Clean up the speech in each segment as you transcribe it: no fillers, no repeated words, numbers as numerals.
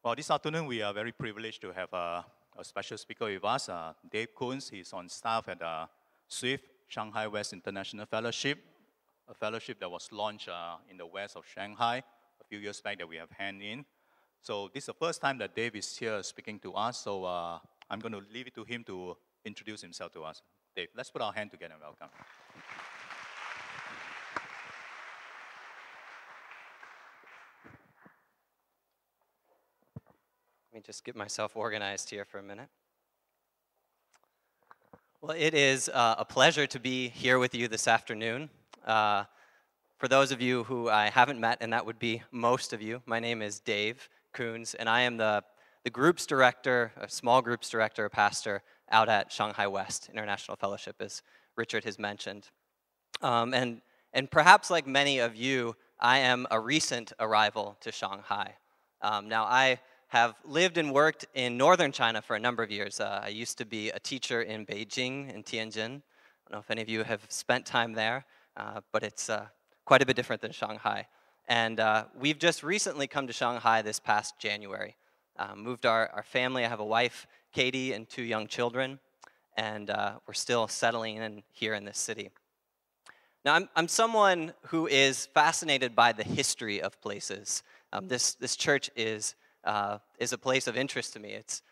Well, this afternoon we are very privileged to have a special speaker with us, Dave Koons. He's on staff at SWIFT, Shanghai West International Fellowship, a fellowship that was launched in the west of Shanghai a few years back that we have handed in. So this is the first time that Dave is here speaking to us, so I'm going to leave it to him to introduce himself to us. Dave, let's put our hand together and welcome. Let me just get myself organized here for a minute. Well, it is a pleasure to be here with you this afternoon. For those of you who I haven't met, and that would be most of you, my name is Dave Koons, and I am the groups director, a small groups director, a pastor out at Shanghai West International Fellowship, as Richard has mentioned. And perhaps like many of you, I am a recent arrival to Shanghai. Now, I have lived and worked in northern China for a number of years. I used to be a teacher in Beijing and Tianjin. I don't know if any of you have spent time there, but it's quite a bit different than Shanghai. And we've just recently come to Shanghai this past January. Moved our family. I have a wife, Katie, and 2 young children, and we're still settling in here in this city. Now, I'm someone who is fascinated by the history of places. This church is a place of interest to me. It's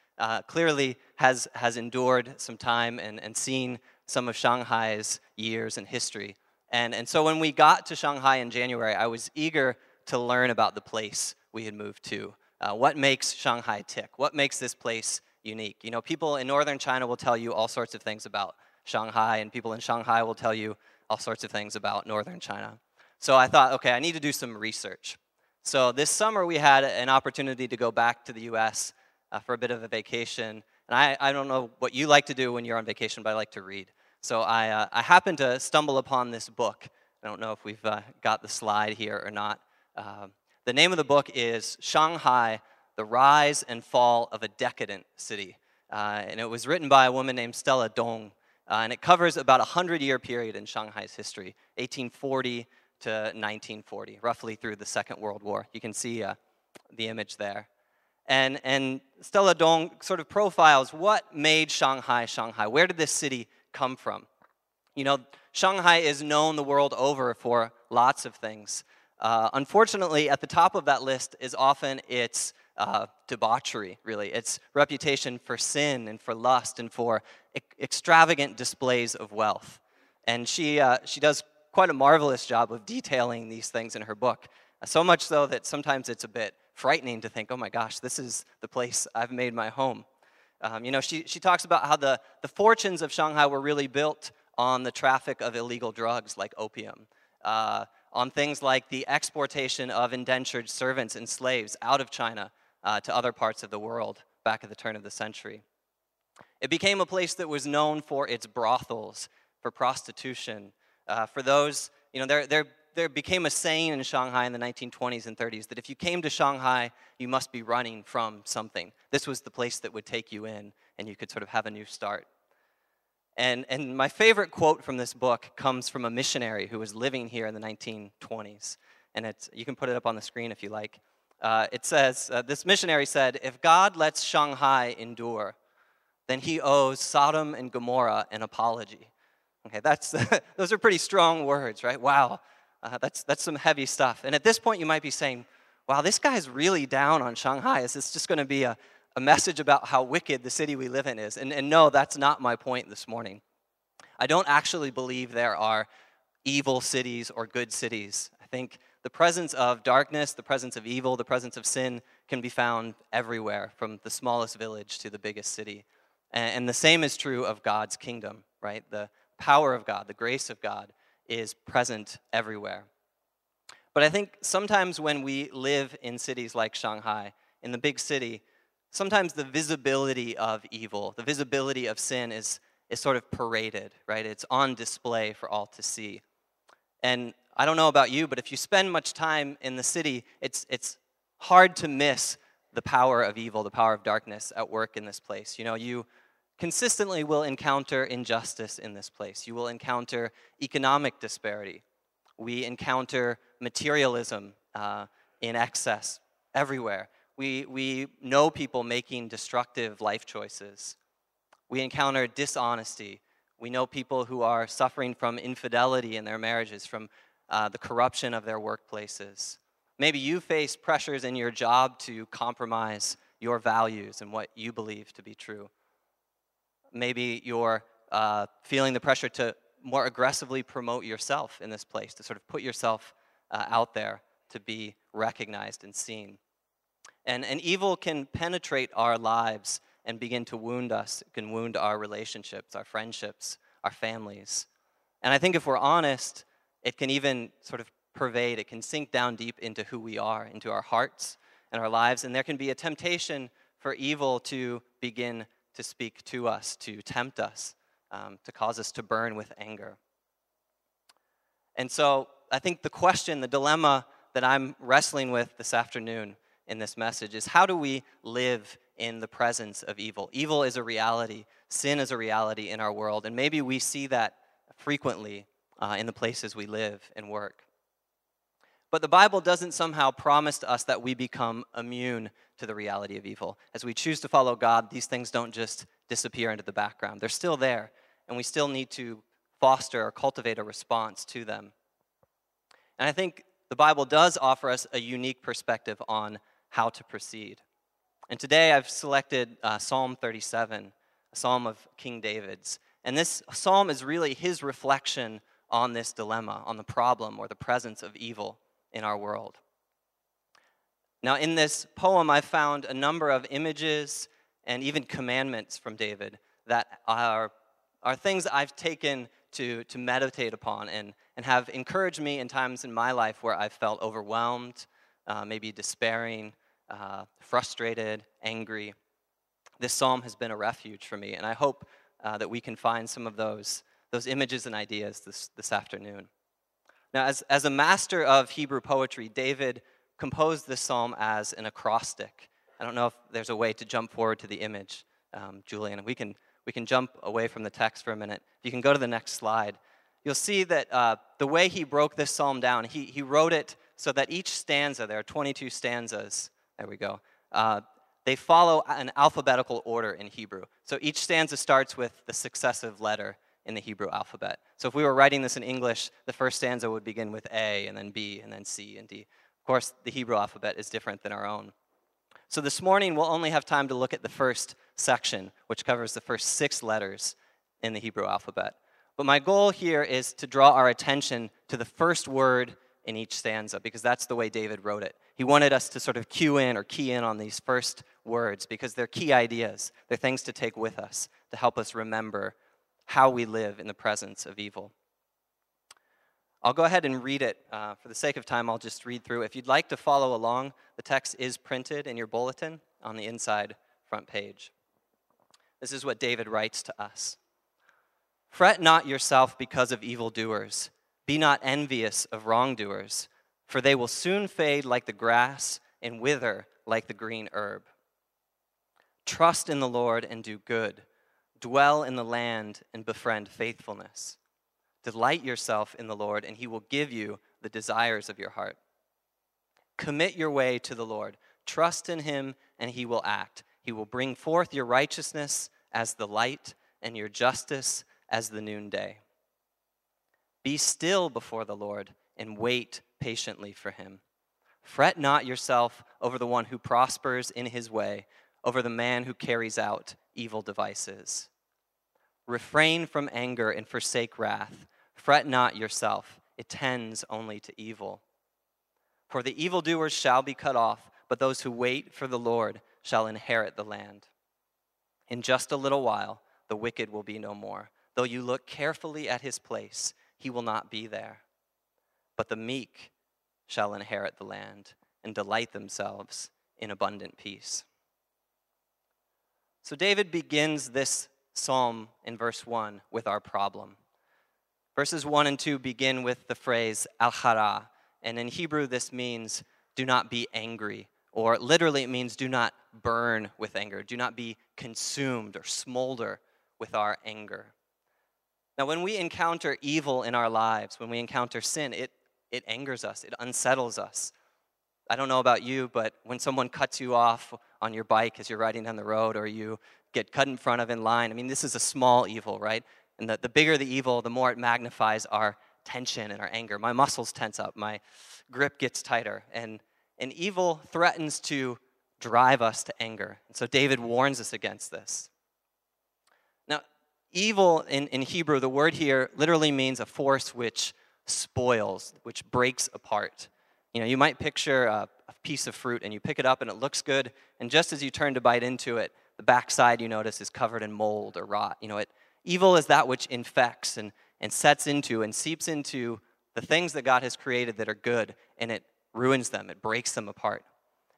clearly has endured some time and seen some of Shanghai's years and history. And so when we got to Shanghai in January, I was eager to learn about the place we had moved to. What makes Shanghai tick? What makes this place unique? You know, people in northern China will tell you all sorts of things about Shanghai, and people in Shanghai will tell you all sorts of things about northern China. So I thought, okay, I need to do some research. So this summer we had an opportunity to go back to the U.S. For a bit of a vacation. And I don't know what you like to do when you're on vacation, but I like to read. So I happened to stumble upon this book. I don't know if we've got the slide here or not. The name of the book is Shanghai, The Rise and Fall of a Decadent City. And it was written by a woman named Stella Dong. And it covers about a 100-year period in Shanghai's history, 1840 to 1940, roughly through the Second World War. You can see the image there. And Stella Dong sort of profiles what made Shanghai Shanghai. Where did this city come from? You know, Shanghai is known the world over for lots of things. Unfortunately, at the top of that list is often its debauchery, really. Its reputation for sin and for lust and for extravagant displays of wealth. And she does quite a marvelous job of detailing these things in her book. So much so that sometimes it's a bit frightening to think, oh my gosh, this is the place I've made my home. You know, she talks about how the fortunes of Shanghai were really built on the traffic of illegal drugs like opium, on things like the exportation of indentured servants and slaves out of China to other parts of the world back at the turn of the century. It became a place that was known for its brothels, for prostitution, for those, you know, there became a saying in Shanghai in the 1920s and 30s that if you came to Shanghai, you must be running from something. This was the place that would take you in, and you could sort of have a new start. And my favorite quote from this book comes from a missionary who was living here in the 1920s. And you can put it up on the screen if you like. It says, this missionary said, "If God lets Shanghai endure, then he owes Sodom and Gomorrah an apology." Okay, those are pretty strong words, right? Wow, that's some heavy stuff. And at this point, you might be saying, wow, this guy's really down on Shanghai. Is this just going to be a message about how wicked the city we live in is? And no, that's not my point this morning. I don't actually believe there are evil cities or good cities. I think the presence of darkness, the presence of evil, the presence of sin can be found everywhere, from the smallest village to the biggest city. And the same is true of God's kingdom, right? The power of God, the grace of God is present everywhere. But I think sometimes when we live in cities like Shanghai, in the big city, sometimes the visibility of evil, the visibility of sin is sort of paraded, right? It's on display for all to see. And I don't know about you, but if you spend much time in the city, it's hard to miss the power of evil, the power of darkness at work in this place. You know, you consistently will encounter injustice in this place. You will encounter economic disparity. We encounter materialism in excess everywhere. We know people making destructive life choices. We encounter dishonesty. We know people who are suffering from infidelity in their marriages, from the corruption of their workplaces. Maybe you face pressures in your job to compromise your values and what you believe to be true. Maybe you're feeling the pressure to more aggressively promote yourself in this place, to sort of put yourself out there to be recognized and seen. And evil can penetrate our lives and begin to wound us. It can wound our relationships, our friendships, our families. And I think if we're honest, it can even sort of pervade, it can sink down deep into who we are, into our hearts and our lives. And there can be a temptation for evil to begin to speak to us, to tempt us, to cause us to burn with anger. And so I think the question, the dilemma that I'm wrestling with this afternoon in this message is, how do we live in the presence of evil? Evil is a reality. Sin is a reality in our world. And maybe we see that frequently in the places we live and work. But the Bible doesn't somehow promise to us that we become immune to the reality of evil. As we choose to follow God, these things don't just disappear into the background. They're still there, and we still need to foster or cultivate a response to them. And I think the Bible does offer us a unique perspective on how to proceed. And today I've selected Psalm 37, a psalm of King David's. And this psalm is really his reflection on this dilemma, on the problem or the presence of evil in our world. Now, in this poem, I found a number of images and even commandments from David that are things I've taken to meditate upon and have encouraged me in times in my life where I've felt overwhelmed, maybe despairing, frustrated, angry. This psalm has been a refuge for me, and I hope that we can find some of those images and ideas this afternoon. Now, as a master of Hebrew poetry, David composed this psalm as an acrostic. I don't know if there's a way to jump forward to the image, Julian. We can jump away from the text for a minute. If you can go to the next slide, you'll see that the way he broke this psalm down, he wrote it so that each stanza, there are 22 stanzas, there we go, they follow an alphabetical order in Hebrew. So each stanza starts with the successive letter in the Hebrew alphabet. So if we were writing this in English, the first stanza would begin with A, and then B, and then C, and D. Of course, the Hebrew alphabet is different than our own. So this morning, we'll only have time to look at the first section, which covers the first 6 letters in the Hebrew alphabet. But my goal here is to draw our attention to the first word in each stanza, because that's the way David wrote it. He wanted us to sort of cue in or key in on these first words, because they're key ideas. They're things to take with us to help us remember how we live in the presence of evil. I'll go ahead and read it. For the sake of time, I'll just read through. If you'd like to follow along, the text is printed in your bulletin on the inside front page. This is what David writes to us. Fret not yourself because of evildoers. Be not envious of wrongdoers, for they will soon fade like the grass and wither like the green herb. Trust in the Lord and do good. Dwell in the land and befriend faithfulness. Delight yourself in the Lord, and he will give you the desires of your heart. Commit your way to the Lord. Trust in him, and he will act. He will bring forth your righteousness as the light and your justice as the noonday. Be still before the Lord and wait patiently for him. Fret not yourself over the one who prospers in his way, over the man who carries out evil devices. Refrain from anger and forsake wrath. Fret not yourself, it tends only to evil. For the evildoers shall be cut off, but those who wait for the Lord shall inherit the land. In just a little while, the wicked will be no more. Though you look carefully at his place, he will not be there. But the meek shall inherit the land and delight themselves in abundant peace. So David begins this psalm in verse 1 with our problem. Verses 1 and 2 begin with the phrase al-hara, and in Hebrew this means do not be angry, or literally it means do not burn with anger, do not be consumed or smolder with our anger. Now when we encounter evil in our lives, when we encounter sin, it angers us, it unsettles us. I don't know about you, but when someone cuts you off on your bike as you're riding down the road, or you get cut in front of in line, I mean, this is a small evil, right? And the bigger the evil, the more it magnifies our tension and our anger. My muscles tense up, my grip gets tighter, and evil threatens to drive us to anger. And so David warns us against this. Now, evil in Hebrew, the word here literally means a force which spoils, which breaks apart. You know, you might picture a piece of fruit and you pick it up and it looks good, and just as you turn to bite into it, the backside, you notice, is covered in mold or rot. You know, evil is that which infects and sets into and seeps into the things that God has created that are good, and it ruins them, it breaks them apart.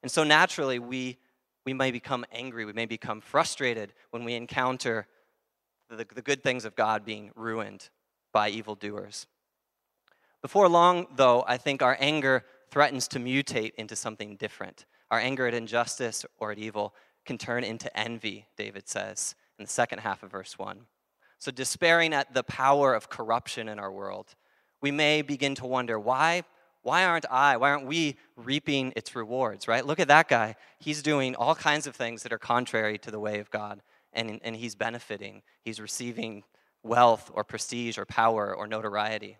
And so naturally, we may become angry, we may become frustrated when we encounter the good things of God being ruined by evildoers. Before long, though, I think our anger threatens to mutate into something different. Our anger at injustice or at evil can turn into envy, David says in the second half of verse 1. So despairing at the power of corruption in our world, we may begin to wonder, why aren't we reaping its rewards, right? Look at that guy. He's doing all kinds of things that are contrary to the way of God, and he's benefiting. He's receiving wealth or prestige or power or notoriety.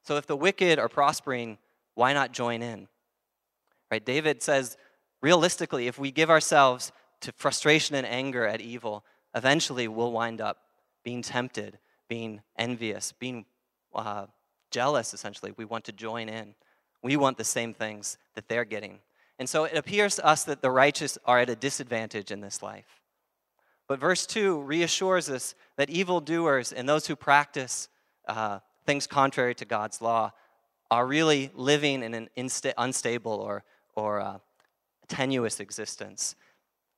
So if the wicked are prospering, why not join in? Right? David says, realistically, if we give ourselves to frustration and anger at evil, eventually we'll wind up being tempted, being envious, being jealous, essentially. We want to join in. We want the same things that they're getting. And so it appears to us that the righteous are at a disadvantage in this life. But verse 2 reassures us that evildoers and those who practice things contrary to God's law are really living in an unstable or tenuous existence.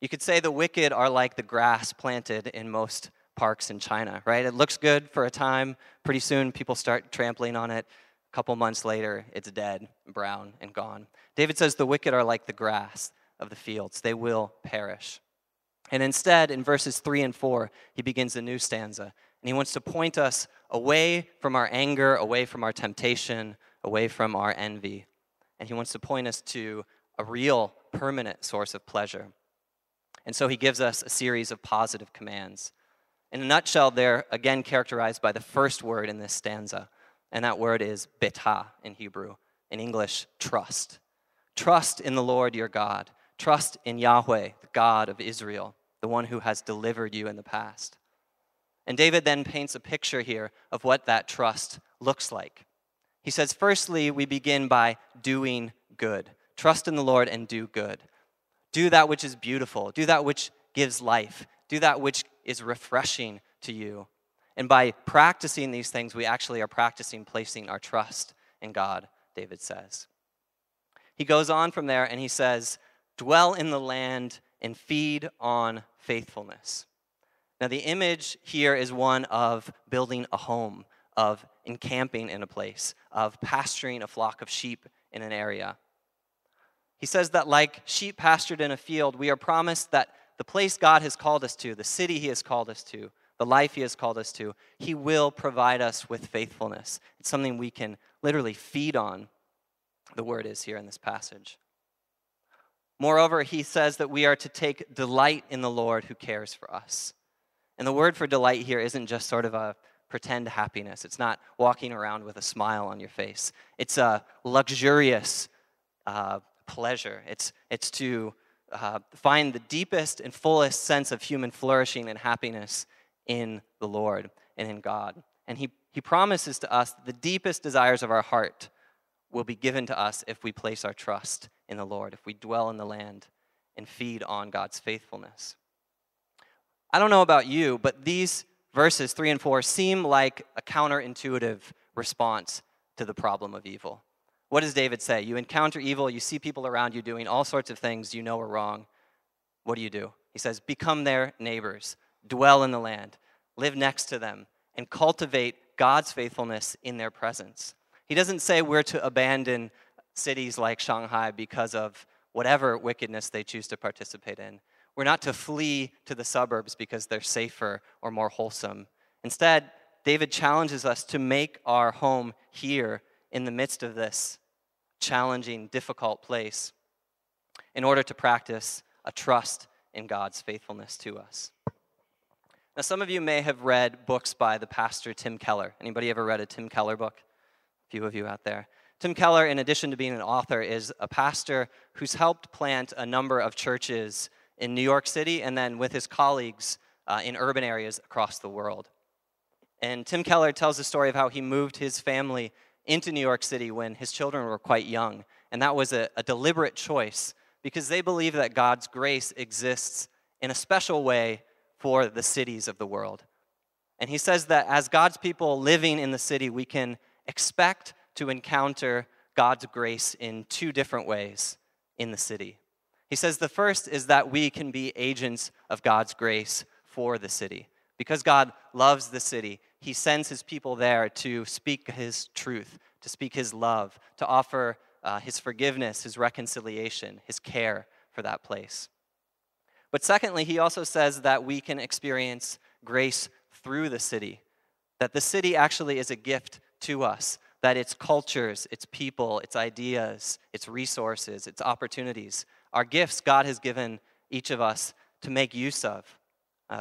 You could say the wicked are like the grass planted in most parks in China, right? It looks good for a time. Pretty soon people start trampling on it. A couple months later, it's dead, brown, and gone. David says the wicked are like the grass of the fields. They will perish. And instead, in verses 3 and 4, he begins a new stanza. And he wants to point us away from our anger, away from our temptation, away from our envy. And he wants to point us to a real, permanent source of pleasure. And so he gives us a series of positive commands. In a nutshell, they're again characterized by the first word in this stanza. And that word is betah in Hebrew. In English, trust. Trust in the Lord your God. Trust in Yahweh, the God of Israel, the one who has delivered you in the past. And David then paints a picture here of what that trust looks like. He says, firstly, we begin by doing good. Trust in the Lord and do good. Do that which is beautiful. Do that which gives life. Do that which is refreshing to you. And by practicing these things, we actually are practicing placing our trust in God, David says. He goes on from there and he says, dwell in the land and feed on faithfulness. Now, the image here is one of building a home, of encamping in a place, of pasturing a flock of sheep in an area. He says that like sheep pastured in a field, we are promised that the place God has called us to, the city he has called us to, the life he has called us to, he will provide us with faithfulness. It's something we can literally feed on, the word is here in this passage. Moreover, he says that we are to take delight in the Lord who cares for us. And the word for delight here isn't just sort of a pretend happiness. It's not walking around with a smile on your face. It's a luxurious pleasure. It's to find the deepest and fullest sense of human flourishing and happiness in the Lord and in God. And he promises to us that the deepest desires of our heart will be given to us if we place our trust in the Lord, if we dwell in the land and feed on God's faithfulness. I don't know about you, but these verses 3 and 4 seem like a counterintuitive response to the problem of evil. What does David say? You encounter evil, you see people around you doing all sorts of things you know are wrong. What do? He says, become their neighbors, dwell in the land, live next to them, and cultivate God's faithfulness in their presence. He doesn't say we're to abandon cities like Shanghai because of whatever wickedness they choose to participate in. We're not to flee to the suburbs because they're safer or more wholesome. Instead, David challenges us to make our home here in the midst of this challenging, difficult place. in order to practice a trust in God's faithfulness to us. Now, some of you may have read books by the pastor Tim Keller. Anybody ever read a Tim Keller book? A few of you out there. Tim Keller, in addition to being an author, is a pastor who's helped plant a number of churches in New York City and then with his colleagues in urban areas across the world. And Tim Keller tells the story of how he moved his family into New York City when his children were quite young. And that was a deliberate choice because they believe that God's grace exists in a special way for the cities of the world. And he says that as God's people living in the city, we can expect to encounter God's grace in two different ways in the city. He says the first is that we can be agents of God's grace for the city. Because God loves the city, he sends his people there to speak his truth, to speak his love, to offer his forgiveness, his reconciliation, his care for that place. But secondly, he also says that we can experience grace through the city, that the city actually is a gift to us, that its cultures, its people, its ideas, its resources, its opportunities are gifts God has given each of us to make use of.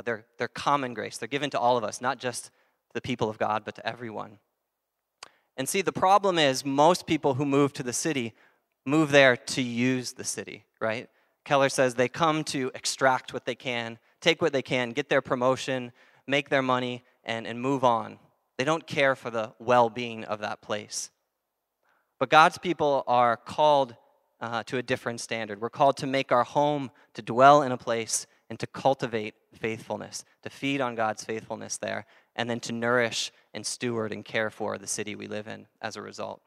They're common grace. They're given to all of us, not just the people of God, but to everyone. And see, the problem is most people who move to the city move there to use the city, right? Keller says they come to extract what they can, take what they can, get their promotion, make their money, and move on. They don't care for the well-being of that place. But God's people are called to a different standard. We're called to make our home, to dwell in a place, and to cultivate faithfulness, to feed on God's faithfulness there, and then to nourish and steward and care for the city we live in as a result.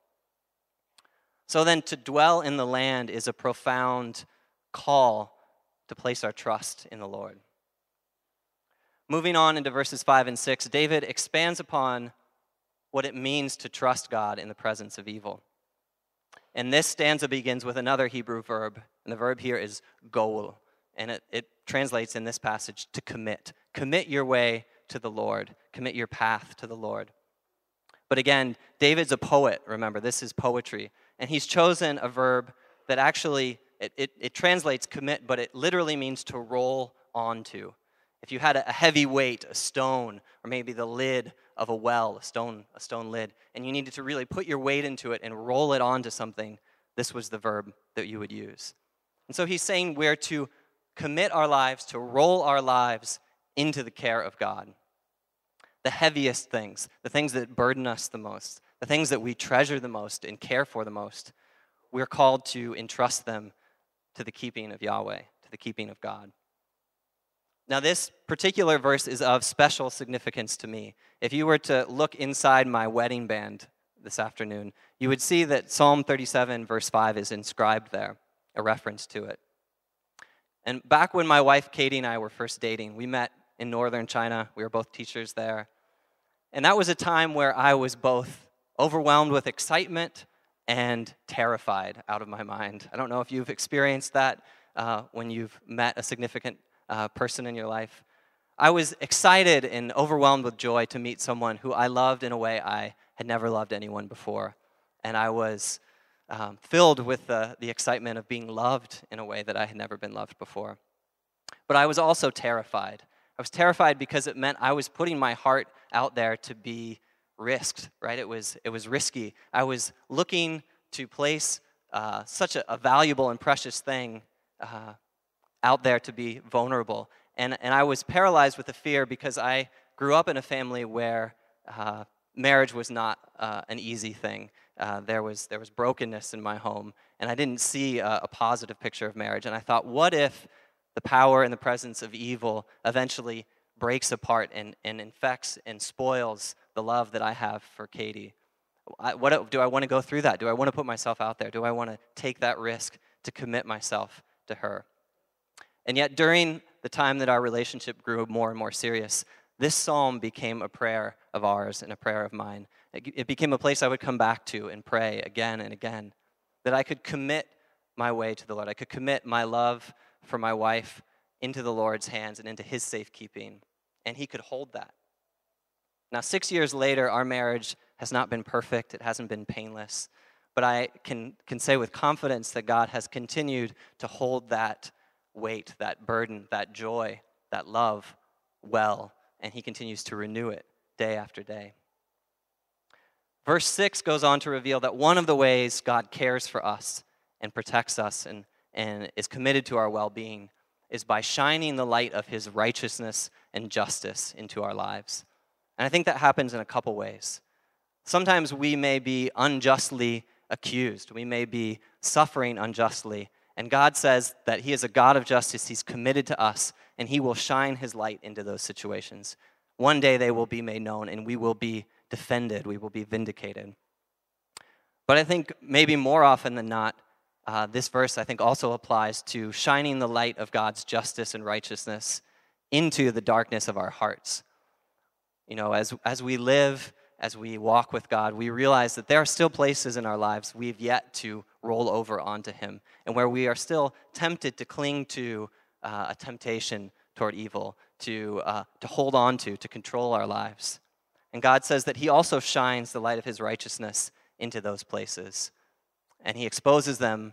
So then to dwell in the land is a profound call to place our trust in the Lord. Moving on into verses 5 and 6, David expands upon what it means to trust God in the presence of evil. And this stanza begins with another Hebrew verb, and the verb here is goal, and it translates in this passage to commit. Commit your way to the Lord. Commit your path to the Lord. But again, David's a poet, remember, this is poetry, and he's chosen a verb that actually, it translates commit, but it literally means to roll onto. If you had a heavy weight, a stone, or maybe the lid of a well, a stone lid, and you needed to really put your weight into it and roll it onto something, this was the verb that you would use. And so he's saying we're to commit our lives, to roll our lives into the care of God. The heaviest things, the things that burden us the most, the things that we treasure the most and care for the most, we're called to entrust them to the keeping of Yahweh, to the keeping of God. Now, this particular verse is of special significance to me. If you were to look inside my wedding band this afternoon, you would see that Psalm 37, verse 5 is inscribed there, a reference to it. And back when my wife Katie and I were first dating, we met in northern China. We were both teachers there. And that was a time where I was both overwhelmed with excitement and terrified out of my mind. I don't know if you've experienced that when you've met a significant person in your life. I was excited and overwhelmed with joy to meet someone who I loved in a way I had never loved anyone before. And I was filled with the excitement of being loved in a way that I had never been loved before. But I was also terrified. I was terrified because it meant I was putting my heart out there to be risked, right? It was risky. I was looking to place such a valuable and precious thing out there to be vulnerable. And I was paralyzed with the fear because I grew up in a family where marriage was not an easy thing. There was brokenness in my home, and I didn't see a positive picture of marriage. And I thought, what if the power and the presence of evil eventually breaks apart and infects and spoils the love that I have for Katie? Do I want to go through that? Do I want to put myself out there? Do I want to take that risk to commit myself to her? And yet during the time that our relationship grew more and more serious, this psalm became a prayer of ours and a prayer of mine. It became a place I would come back to and pray again and again, that I could commit my way to the Lord. I could commit my love for my wife into the Lord's hands and into his safekeeping, and he could hold that. Now, 6 years later, our marriage has not been perfect. It hasn't been painless, but I can say with confidence that God has continued to hold that weight, that burden, that joy, that love well, and he continues to renew it day after day. Verse 6 goes on to reveal that one of the ways God cares for us and protects us and is committed to our well-being is by shining the light of his righteousness and justice into our lives. And I think that happens in a couple ways. Sometimes we may be unjustly accused. We may be suffering unjustly. And God says that he is a God of justice. He's committed to us, and he will shine his light into those situations. One day they will be made known, and we will be defended. We will be vindicated. But I think maybe more often than not, this verse, I think, also applies to shining the light of God's justice and righteousness into the darkness of our hearts. You know, as we live, as we walk with God, we realize that there are still places in our lives we've yet to roll over onto him, and where we are still tempted to cling to a temptation toward evil, to hold on to control our lives. And God says that he also shines the light of his righteousness into those places. And he exposes them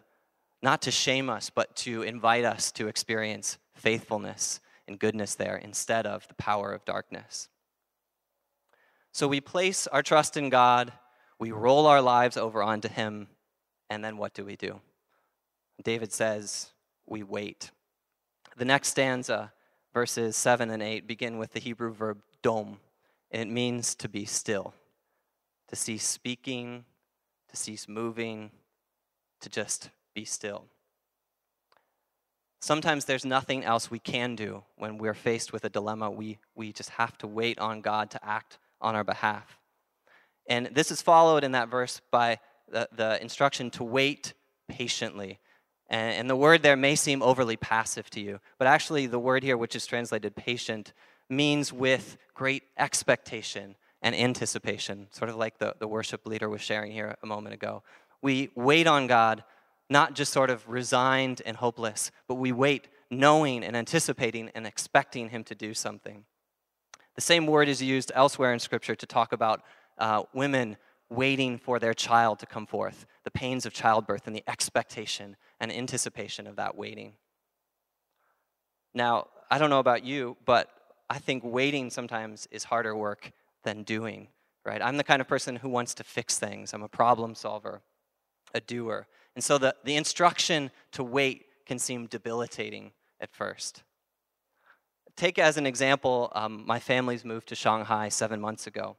not to shame us, but to invite us to experience faithfulness and goodness there instead of the power of darkness. So we place our trust in God, we roll our lives over onto him, and then what do? David says, we wait. The next stanza, verses 7 and 8, begin with the Hebrew verb dom, and it means to be still, to cease speaking, to cease moving, to just be still. Sometimes there's nothing else we can do when we're faced with a dilemma. We just have to wait on God to act on our behalf. And this is followed in that verse by the instruction to wait patiently. And the word there may seem overly passive to you, but actually the word here, which is translated patient, means with great expectation and anticipation, sort of like the worship leader was sharing here a moment ago. We wait on God, not just sort of resigned and hopeless, but we wait knowing and anticipating and expecting him to do something. The same word is used elsewhere in Scripture to talk about women waiting for their child to come forth, the pains of childbirth and the expectation and anticipation of that waiting. Now, I don't know about you, but I think waiting sometimes is harder work than doing, right? I'm the kind of person who wants to fix things. I'm a problem solver, a doer. And so the instruction to wait can seem debilitating at first. Take as an example, my family's moved to Shanghai 7 months ago.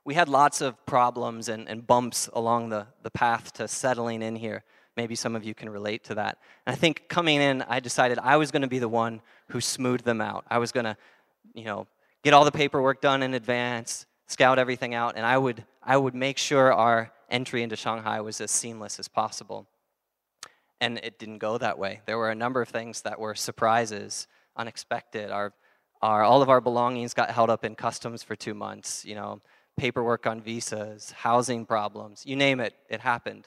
We had lots of problems and bumps along the path to settling in here. Maybe some of you can relate to that. And I think coming in, I decided I was going to be the one who smoothed them out. I was going to, get all the paperwork done in advance, scout everything out, and I would make sure our entry into Shanghai was as seamless as possible. And it didn't go that way. There were a number of things that were surprises, unexpected. All of our belongings got held up in customs for 2 months. Paperwork on visas, housing problems, you name it, it happened.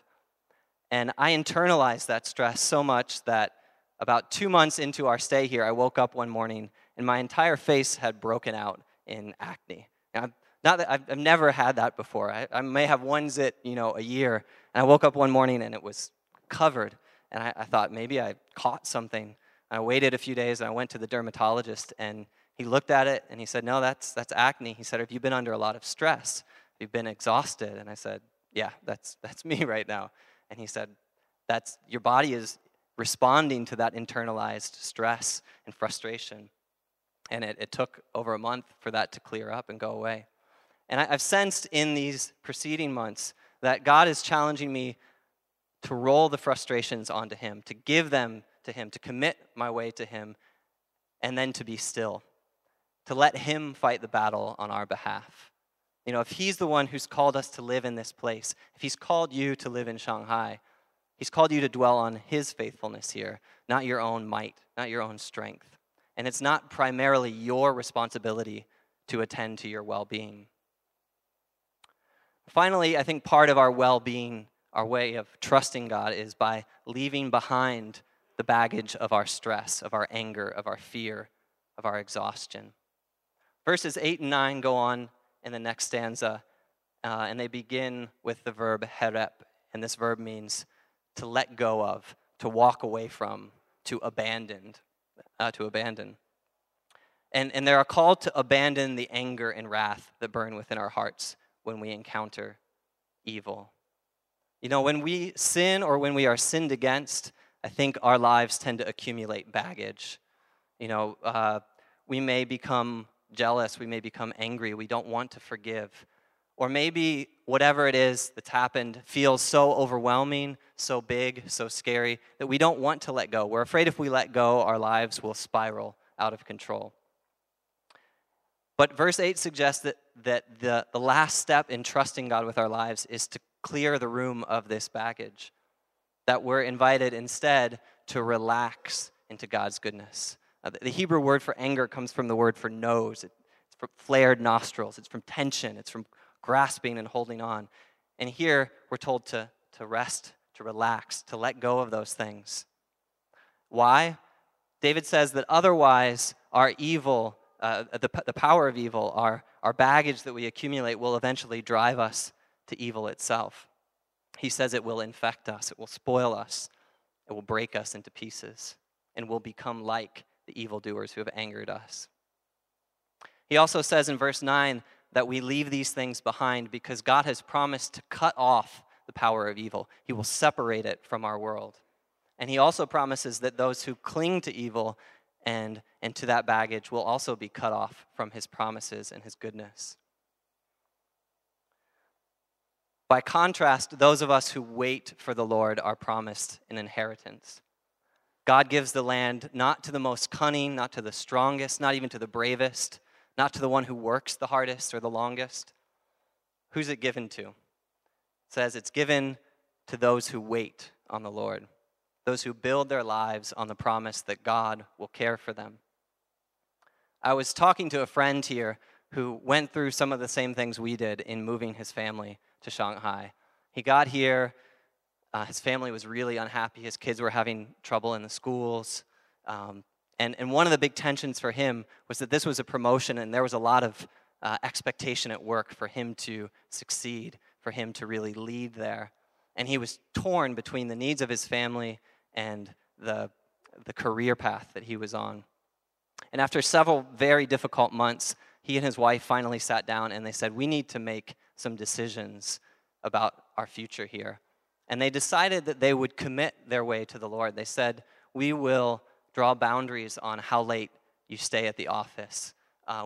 And I internalized that stress so much that about 2 months into our stay here, I woke up one morning and my entire face had broken out in acne. Now, I've never had that before. I may have one zit, a year. And I woke up one morning and it was covered. And I thought maybe I caught something. I waited a few days and I went to the dermatologist and he looked at it and he said, no, that's acne. He said, have you been under a lot of stress? Have you been exhausted? And I said, yeah, that's me right now. And he said, your body is responding to that internalized stress and frustration. And it took over a month for that to clear up and go away. And I've sensed in these preceding months that God is challenging me to roll the frustrations onto him, to give them to him, to commit my way to him, and then to be still, to let him fight the battle on our behalf. If he's the one who's called us to live in this place, if he's called you to live in Shanghai, he's called you to dwell on his faithfulness here, not your own might, not your own strength. And it's not primarily your responsibility to attend to your well-being. Finally, I think part of our well-being, our way of trusting God, is by leaving behind the baggage of our stress, of our anger, of our fear, of our exhaustion. Verses 8 and 9 go on in the next stanza, and they begin with the verb herep, and this verb means to let go of, to walk away from, to abandon. And they're called to abandon the anger and wrath that burn within our hearts when we encounter evil. You know, when we sin or when we are sinned against, I think our lives tend to accumulate baggage. You know, we may become jealous, we may become angry, we don't want to forgive. Or maybe whatever it is that's happened feels so overwhelming, so big, so scary, that we don't want to let go. We're afraid if we let go, our lives will spiral out of control. But verse 8 suggests that the last step in trusting God with our lives is to clear the room of this baggage, that we're invited instead to relax into God's goodness. The Hebrew word for anger comes from the word for nose. It's from flared nostrils. It's from tension. It's from grasping and holding on. And here we're told to rest, to relax, to let go of those things. Why? David says that otherwise our evil, the power of evil, our baggage that we accumulate will eventually drive us to evil itself. He says it will infect us, it will spoil us, it will break us into pieces, and we'll become like the evildoers who have angered us. He also says in verse 9 that we leave these things behind because God has promised to cut off the power of evil. He will separate it from our world. And he also promises that those who cling to evil and to that baggage will also be cut off from his promises and his goodness. By contrast, those of us who wait for the Lord are promised an inheritance. God gives the land not to the most cunning, not to the strongest, not even to the bravest, not to the one who works the hardest or the longest. Who's it given to? It says it's given to those who wait on the Lord, those who build their lives on the promise that God will care for them. I was talking to a friend here who went through some of the same things we did in moving his family to Shanghai. He got here, his family was really unhappy, his kids were having trouble in the schools, and one of the big tensions for him was that this was a promotion and there was a lot of expectation at work for him to succeed, for him to really lead there. And he was torn between the needs of his family and the career path that he was on. And after several very difficult months, he and his wife finally sat down and they said, we need to make some decisions about our future here. And they decided that they would commit their way to the Lord. They said, we will draw boundaries on how late you stay at the office.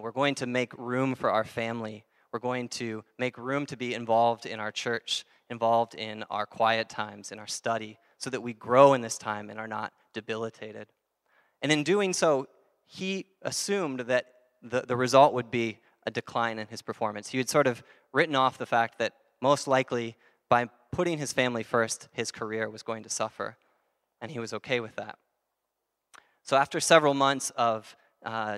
We're going to make room for our family. We're going to make room to be involved in our church, involved in our quiet times, in our study, so that we grow in this time and are not debilitated. And in doing so, he assumed that the result would be a decline in his performance. He had sort of written off the fact that most likely by putting his family first, his career was going to suffer, and he was okay with that. So after several months of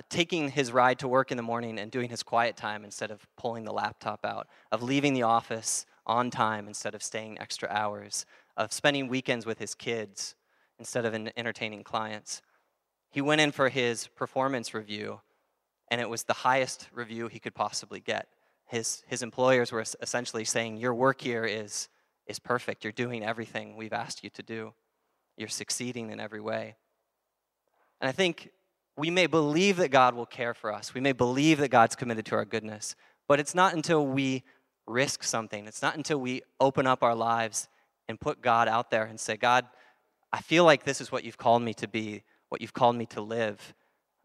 taking his ride to work in the morning and doing his quiet time instead of pulling the laptop out, of leaving the office on time instead of staying extra hours, of spending weekends with his kids instead of entertaining clients, he went in for his performance review, and it was the highest review he could possibly get. His employers were essentially saying, your work here is perfect. You're doing everything we've asked you to do. You're succeeding in every way. And I think we may believe that God will care for us. We may believe that God's committed to our goodness. But it's not until we risk something. It's not until we open up our lives and put God out there and say, God, I feel like this is what you've called me to be, what you've called me to live.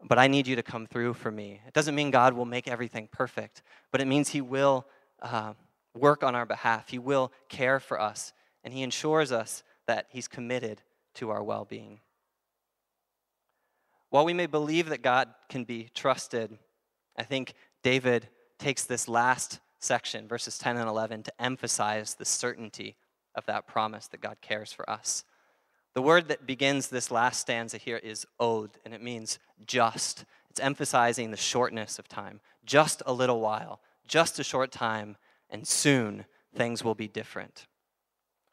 But I need you to come through for me. It doesn't mean God will make everything perfect, but it means he will work on our behalf. He will care for us, and he ensures us that he's committed to our well-being. While we may believe that God can be trusted, I think David takes this last section, verses 10 and 11, to emphasize the certainty of that promise that God cares for us. The word that begins this last stanza here is od, and it means just. It's emphasizing the shortness of time. Just a little while, just a short time, and soon things will be different.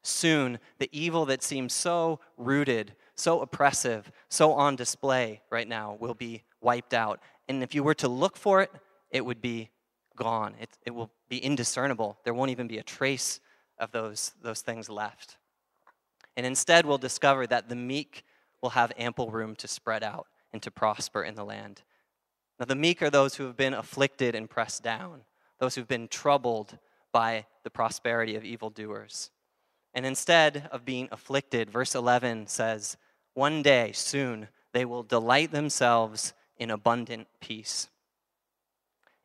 Soon, the evil that seems so rooted, so oppressive, so on display right now will be wiped out. And if you were to look for it, it would be gone. It will be indiscernible. There won't even be a trace of those things left. And instead, we'll discover that the meek will have ample room to spread out and to prosper in the land. Now, the meek are those who have been afflicted and pressed down, those who've been troubled by the prosperity of evildoers. And instead of being afflicted, verse 11 says, one day, soon, they will delight themselves in abundant peace.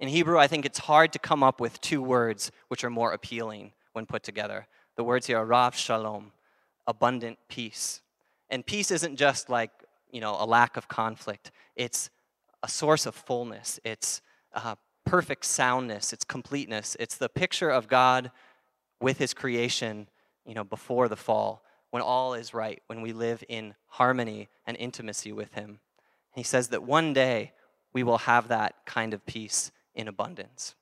In Hebrew, I think it's hard to come up with two words which are more appealing when put together. The words here are Rav Shalom, abundant peace. And peace isn't just like, a lack of conflict. It's a source of fullness. It's perfect soundness. It's completeness. It's the picture of God with his creation, before the fall, when all is right, when we live in harmony and intimacy with him. And he says that one day we will have that kind of peace in abundance.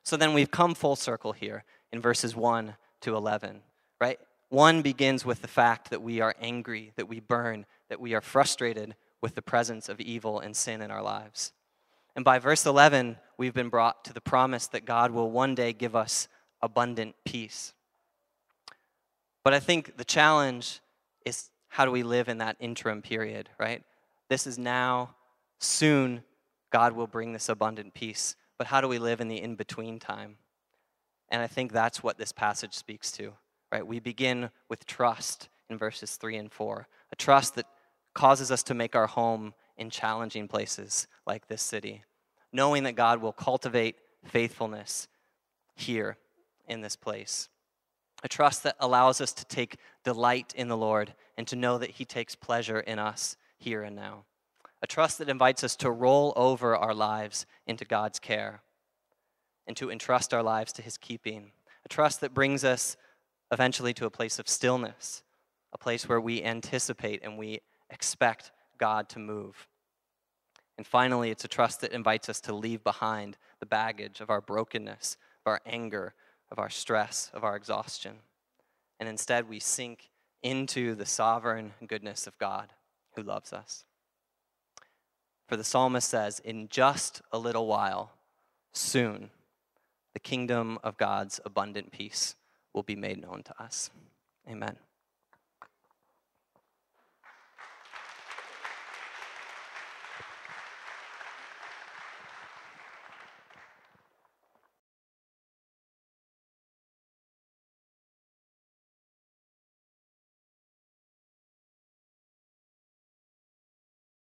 So then we've come full circle here in verses 1 to 11, right? 1 begins with the fact that we are angry, that we burn, that we are frustrated with the presence of evil and sin in our lives. And by verse 11, we've been brought to the promise that God will one day give us abundant peace. But I think the challenge is, how do we live in that interim period, right? This is now, soon, God will bring this abundant peace. But how do we live in the in-between time? And I think that's what this passage speaks to, right? We begin with trust in verses 3 and 4, a trust that causes us to make our home in challenging places like this city, knowing that God will cultivate faithfulness here in this place. A trust that allows us to take delight in the Lord and to know that he takes pleasure in us here and now. A trust that invites us to roll over our lives into God's care and to entrust our lives to his keeping. A trust that brings us eventually to a place of stillness, a place where we anticipate and we expect God to move. And finally, it's a trust that invites us to leave behind the baggage of our brokenness, of our anger, of our stress, of our exhaustion. And instead, we sink into the sovereign goodness of God who loves us. For the psalmist says, in just a little while, soon, the kingdom of God's abundant peace will be made known to us. Amen.